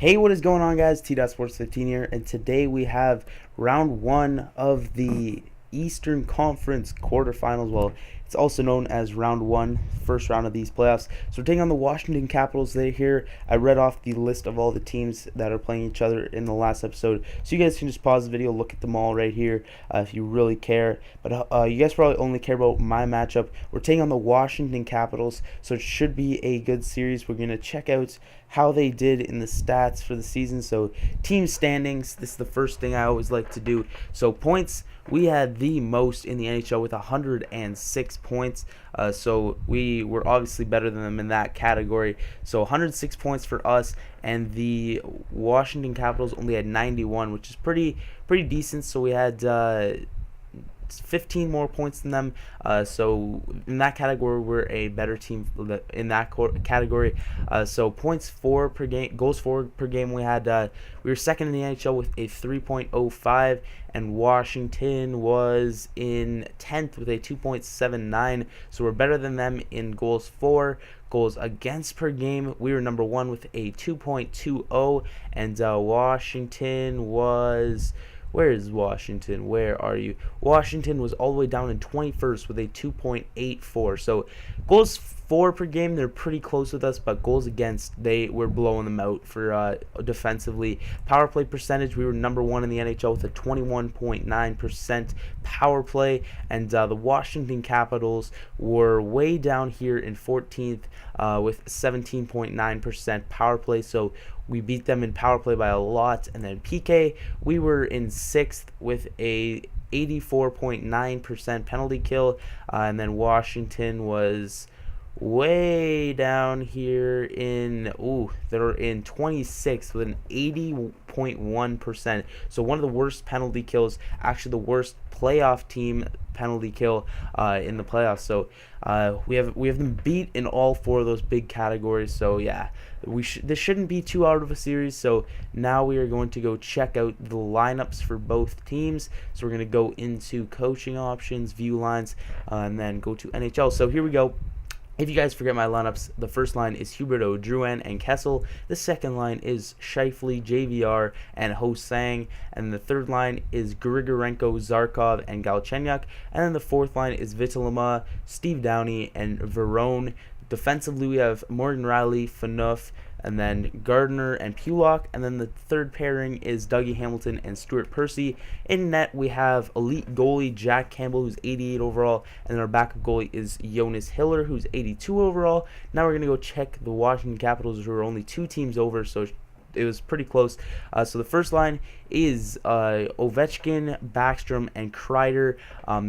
Hey, what is going on, guys? Sports 15 here, and today we have round one of the Eastern Conference quarterfinals. Well, it's also known as round one, first round of these playoffs. So we're taking on the Washington Capitals. They here. I read off the list of all the teams that are playing each other in the last episode, so you guys can just pause the video, look at them all right here if you really care. But you guys probably only care about my matchup. We're taking on the Washington Capitals, so it should be a good series. We're gonna check out how they did in the stats for the season. So team standings, this is the first thing I always like to do. So points, we had the most in the NHL with 106 points. So we were obviously better than them in that category. So 106 points for us, and the Washington Capitals only had 91, which is pretty decent. So we had 15 more points than them. So in that category, we're a better team in that category. So points for per game, goals for per game, we were second in the NHL with a 3.05, and Washington was in 10th with a 2.79. So we're better than them in goals for. Goals against per game, we were number one with a 2.20, and Washington was. Where is Washington? Where are you? Washington was all the way down in 21st with a 2.84. So goals for per game, they're pretty close with us, but goals against, we're blowing them out for defensively. Power play percentage, we were number one in the NHL with a 21.9% power play, and the Washington Capitals were way down here in 14th with 17.9% power play. So we beat them in power play by a lot. And then PK, we were in 6th with a 84.9% penalty kill. And then Washington was way down here they're in 26th with an 80.1%. So one of the worst penalty kills, actually the worst playoff team penalty kill in the playoffs. So we have them beat in all four of those big categories. So yeah, this shouldn't be too out of a series. So now we are going to go check out the lineups for both teams. So we're going to go into coaching options, view lines, and then go to NHL. So here we go. If you guys forget my lineups, the first line is Huberdeau, Drouin, and Kessel. The second line is Scheifele, JVR, and Ho-Sang. And the third line is Grigorenko, Zarkov, and Galchenyuk. And then the fourth line is Vitalama, Steve Downey, and Verone. Defensively, we have Morgan Riley, Phaneuf, and then Gardner and Pulock. And then the third pairing is Dougie Hamilton and Stuart Percy. In net, we have elite goalie Jack Campbell, who's 88 overall. And then our backup goalie is Jonas Hiller, who's 82 overall. Now we're going to go check the Washington Capitals, who are only 2 teams over, so it was pretty close. So the first line is Ovechkin, Backstrom, and Kreider.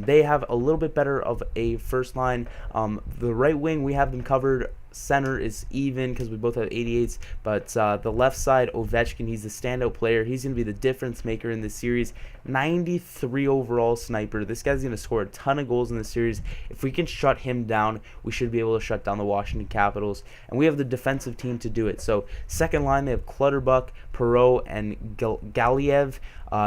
They have a little bit better of a first line. The right wing, we have them covered. Center is even because we both have 88s, but the left side, Ovechkin, he's the standout player. He's going to be the difference maker in this series. 93 overall sniper. This guy's going to score a ton of goals in this series. If we can shut him down, we should be able to shut down the Washington Capitals, and we have the defensive team to do it. So second line, they have Clutterbuck, Perreault, and Galiev.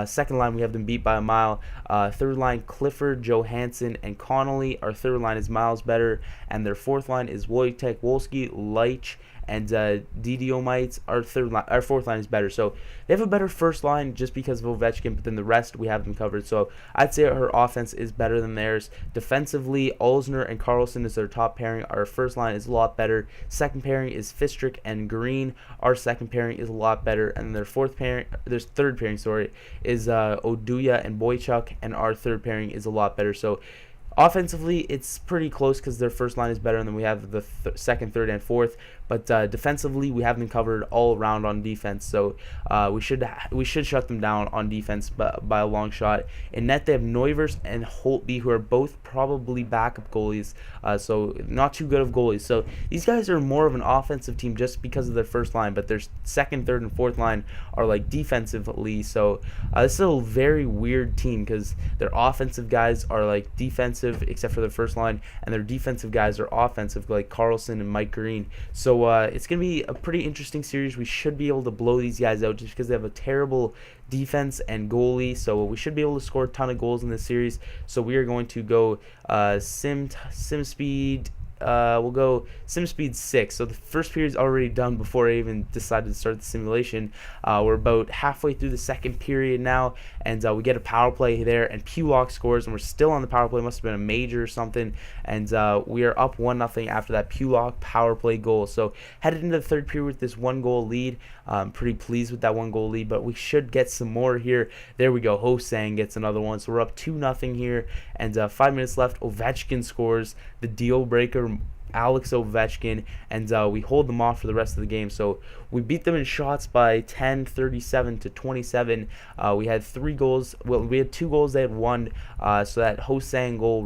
Second line, we have them beat by a mile. Third line, Clifford, Johansson, and Connolly. Our third line is miles better. And their fourth line is Wojtek, Wolski, Leitch, and Didiomites. Our fourth line is better. So they have a better first line just because of Ovechkin, but then the rest we have them covered. So I'd say our offense is better than theirs. Defensively, Olsner and Carlson is their top pairing. Our first line is a lot better. Second pairing is Fistrick and Green. Our second pairing is a lot better, and their third pairing, is Oduya and Boychuk, and our third pairing is a lot better. So offensively, it's pretty close because their first line is better, and then we have the second, third, and fourth. But defensively, we have them covered all around on defense. So we should shut them down on defense by a long shot. In net, they have Neuvers and Holtby, who are both probably backup goalies. So not too good of goalies. So these guys are more of an offensive team just because of their first line, but their second, third, and fourth line are like defensively. So this is a very weird team because their offensive guys are like defensive except for their first line, and their defensive guys are offensive like Carlson and Mike Green. So it's going to be a pretty interesting series. We should be able to blow these guys out just because they have a terrible defense and goalie. So we should be able to score a ton of goals in this series. So we are going to go sim speed we'll go sim speed 6. So the first period's already done before I even decided to start the simulation. We're about halfway through the second period now, and we get a power play there, and Pulock scores, and we're still on the power play. Must have been a major or something, and we are up 1-0 after that Pulock power play goal. So headed into the third period with this 1-goal lead. I'm pretty pleased with that 1-goal lead, but we should get some more here. There we go. Hosang gets another one, so we're up 2-0 here, and 5 minutes left. Ovechkin scores the deal breaker, Alex Ovechkin, and we hold them off for the rest of the game. So we beat them in shots by 10, 37 to 27. We had 3 goals. Well, we had 2 goals. They had 1. So that Hosang goal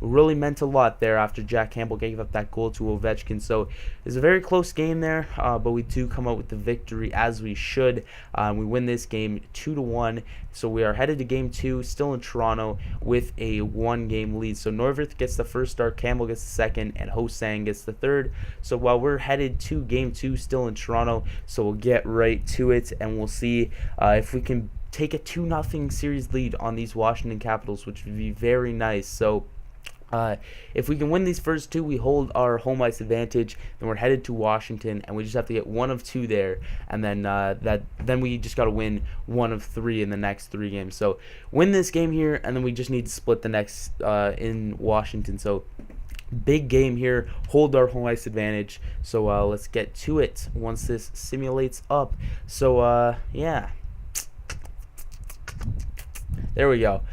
really meant a lot there after Jack Campbell gave up that goal to Ovechkin. So it's a very close game there, but we do come out with the victory as we should. We win this game 2-1. So we are headed to game 2, still in Toronto, with a 1-game lead. So Neuwirth gets the first start, Campbell gets the second, and Hosang gets the third. So while we're headed to game 2, still in Toronto, so we'll get right to it, and we'll see if we can take a 2-0 series lead on these Washington Capitals, which would be very nice. So if we can win these first 2, we hold our home ice advantage. Then we're headed to Washington, and we just have to get 1 of 2 there, and then we just got to win 1 of 3 in the next 3 games. So win this game here, and then we just need to split the next in Washington. So big game here, hold our home ice advantage. So let's get to it once this simulates up. So yeah, there we go.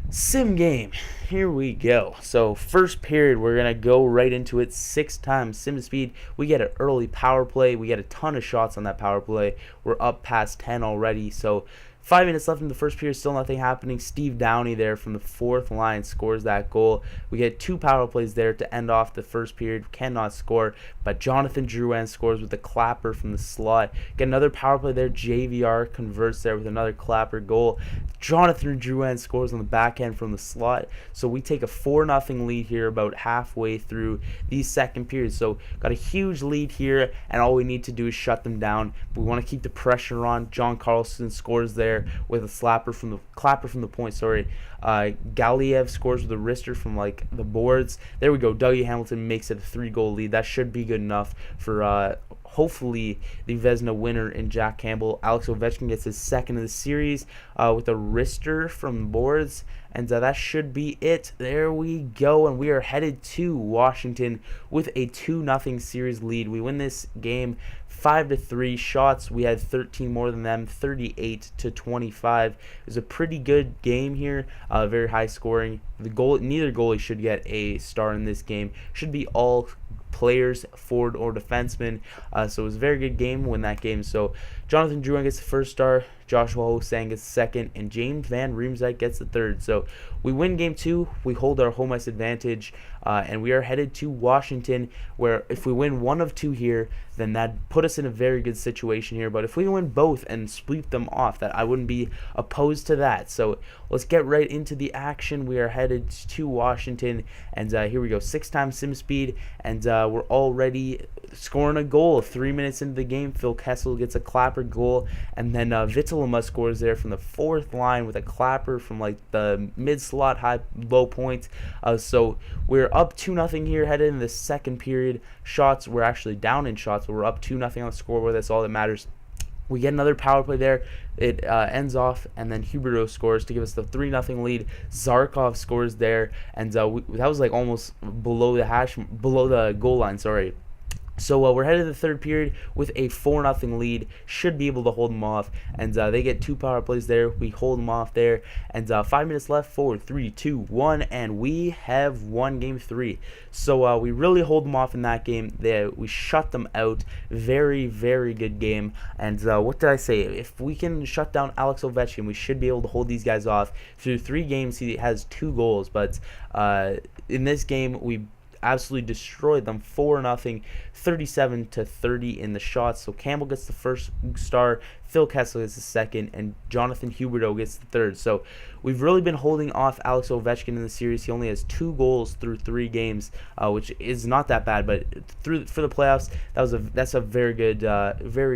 Sim game, here we go. So first period, we're gonna go right into it. 6 times sim speed. We get an early power play. We get a ton of shots on that power play. We're up past 10 already. So 5 minutes left in the first period, still nothing happening. Steve Downey there from the 4th line scores that goal. We get 2 power plays there to end off the first period. Cannot score, but Jonathan Drouin scores with a clapper from the slot. Get another power play there. JVR converts there with another clapper goal. Jonathan Drouin scores on the backhand from the slot. So we take a 4-0 lead here about halfway through the second period. So got a huge lead here, and all we need to do is shut them down. We want to keep the pressure on. John Carlson scores there with a clapper from the point. Galiev scores with a wrister from like the boards. There we go. Dougie Hamilton makes it a 3-goal lead. That should be good enough for hopefully the Vezina winner in Jack Campbell. Alex Ovechkin gets his second of the series with a wrister from boards, and that should be it. There we go, and we are headed to Washington with a 2-0 series lead. We win this game 5-3. Shots, we had 13 more than them, 38 to 25. It was a pretty good game here, very high scoring. Neither goalie should get a star in this game. Should be all players, forward or defenseman. So it was a very good game. Win that game. So Jonathan Drouin gets the first star, Joshua Hosang gets the second, and James Van Riemsdyk gets the third. So we win game 2. We hold our home ice advantage, and we are headed to Washington, where if we win 1 of 2 here, then that put us in a very good situation here. But if we win both and sweep them off, that I wouldn't be opposed to that. So let's get right into the action. We are headed to Washington, and here we go. 6 times sim speed, and we're already scoring a goal. 3 minutes into the game, Phil Kessel gets a clapper goal, and then Vitaluma scores there from the 4th line with a clapper from like the mid-slot low point. So we're up 2-0 here, headed in the second period. Shots, we're actually down in shots, but we're up 2-0 on the scoreboard. That's all that matters. We get another power play there. It ends off, and then Huberdeau scores to give us the 3-0 lead. Zarkov scores there, and that was like almost below the goal line. Sorry. So we're headed to the third period with a 4-0 lead. Should be able to hold them off, and they get 2 power plays there. We hold them off there, and 5 minutes left. 4, 3, 2, 1, and we have won game 3. So we really hold them off in that game. We shut them out. Very, very good game. And what did I say? If we can shut down Alex Ovechkin, we should be able to hold these guys off. Through 3 games, he has 2 goals, but in this game, we absolutely destroyed them. 4-0, 37 to 30 in the shots. So Campbell gets the first star, Phil Kessel gets the second, and Jonathan Huberdeau gets the third. So we've really been holding off Alex Ovechkin in the series. He only has 2 goals through 3 games, which is not that bad. But for the playoffs, that's a very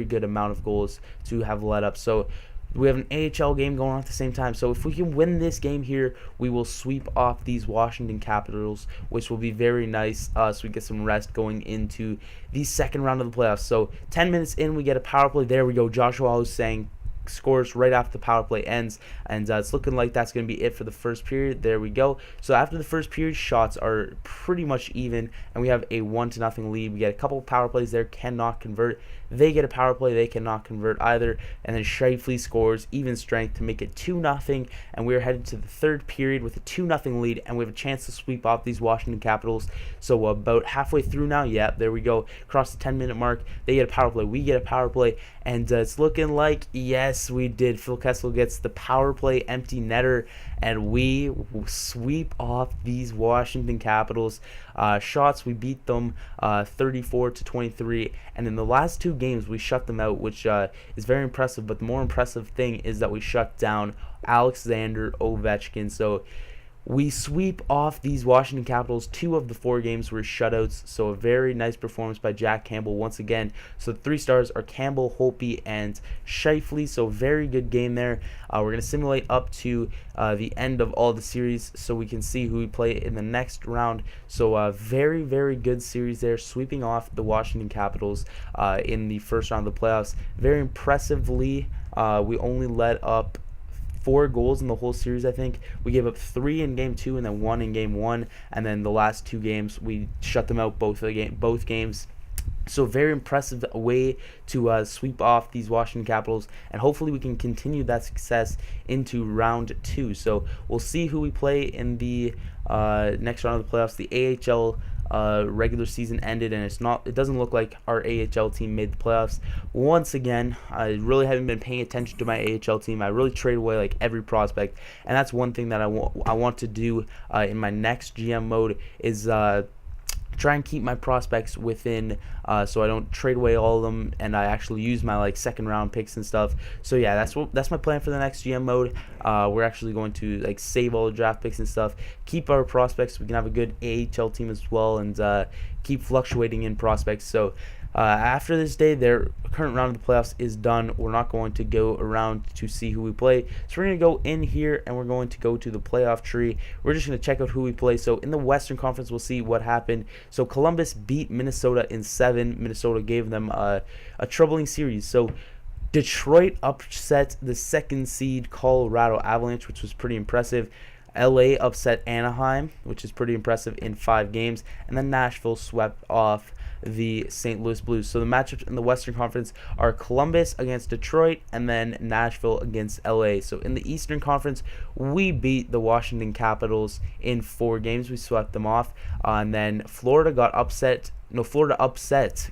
good amount of goals to have let up. So We have an AHL game going on at the same time. So if we can win this game here, we will sweep off these Washington Capitals, which will be very nice. So we get some rest going into the second round of the playoffs. So 10 minutes in, we get a power play. There we go. Joshua Hosang scores right after the power play ends, and it's looking like that's going to be it for the first period. There we go. So after the first period, shots are pretty much even, and we have a 1-0 lead. We get a couple power plays there, cannot convert. They get a power play, they cannot convert either, and then Shifley scores even strength to make it 2-0, and we're headed to the third period with a 2-0 lead, and we have a chance to sweep off these Washington Capitals. So about halfway through now, yeah, there we go, across the 10-minute mark, they get a power play, we get a power play, and it's looking like, yes, we did. Phil Kessel gets the power play empty netter, and we sweep off these Washington Capitals. Shots, we beat them 34-23, and in the last two games we shut them out, which is very impressive. But the more impressive thing is that we shut down Alexander Ovechkin. So we sweep off these Washington Capitals. 2 of the 4 games were shutouts, so a very nice performance by Jack Campbell once again. So the 3 stars are Campbell, Holtby, and Shifley, so very good game there. We're going to simulate up to the end of all the series so we can see who we play in the next round. So very, very good series there, sweeping off the Washington Capitals in the first round of the playoffs. Very impressively, we only let up 4 goals in the whole series. I think we gave up 3 in game 2 and then 1 in game 1, and then the last 2 games we shut them out both games. So very impressive way to sweep off these Washington Capitals, and hopefully we can continue that success into round 2. So we'll see who we play in the next round of the playoffs. The AHL regular season ended, and it doesn't look like our AHL team made the playoffs. Once again, I really haven't been paying attention to my AHL team. I really trade away like every prospect, and that's one thing that I want to do in my next GM mode is try and keep my prospects within, so I don't trade away all of them, and I actually use my like second round picks and stuff. So yeah, that's my plan for the next GM mode. We're actually going to like save all the draft picks and stuff, keep our prospects so we can have a good AHL team as well, and keep fluctuating in prospects. So after this day, their current round of the playoffs is done. We're not going to go around to see who we play. So we're going to go in here, and we're going to go to the playoff tree. We're just going to check out who we play. So in the Western Conference, we'll see what happened. So Columbus beat Minnesota in 7. Minnesota gave them a troubling series. So Detroit upset the 2nd seed Colorado Avalanche, which was pretty impressive. LA upset Anaheim, which is pretty impressive, in 5 games. And then Nashville swept off the St. Louis Blues. So the matchups in the Western Conference are Columbus against Detroit, and then Nashville against LA. So in the Eastern Conference, we beat the Washington Capitals in 4 games. We swept them off. And then Florida upset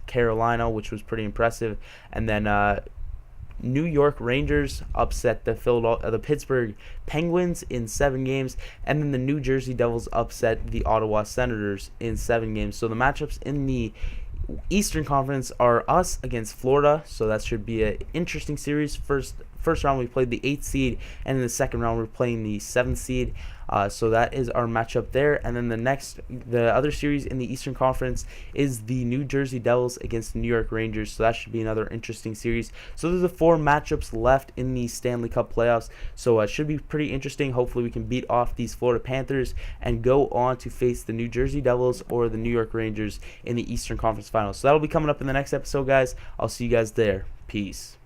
Carolina, which was pretty impressive. And then New York Rangers upset the Pittsburgh Penguins in 7 games, and then the New Jersey Devils upset the Ottawa Senators in 7 games. So the matchups in the Eastern Conference are us against Florida, so that should be an interesting series. First round we played the 8th seed, and in the second round we're playing the 7th seed. So that is our matchup there. And then the other series in the Eastern Conference is the New Jersey Devils against the New York Rangers. So that should be another interesting series. So there's the 4 matchups left in the Stanley Cup playoffs. So it should be pretty interesting. Hopefully we can beat off these Florida Panthers and go on to face the New Jersey Devils or the New York Rangers in the Eastern Conference Finals. So that'll be coming up in the next episode, guys. I'll see you guys there. Peace.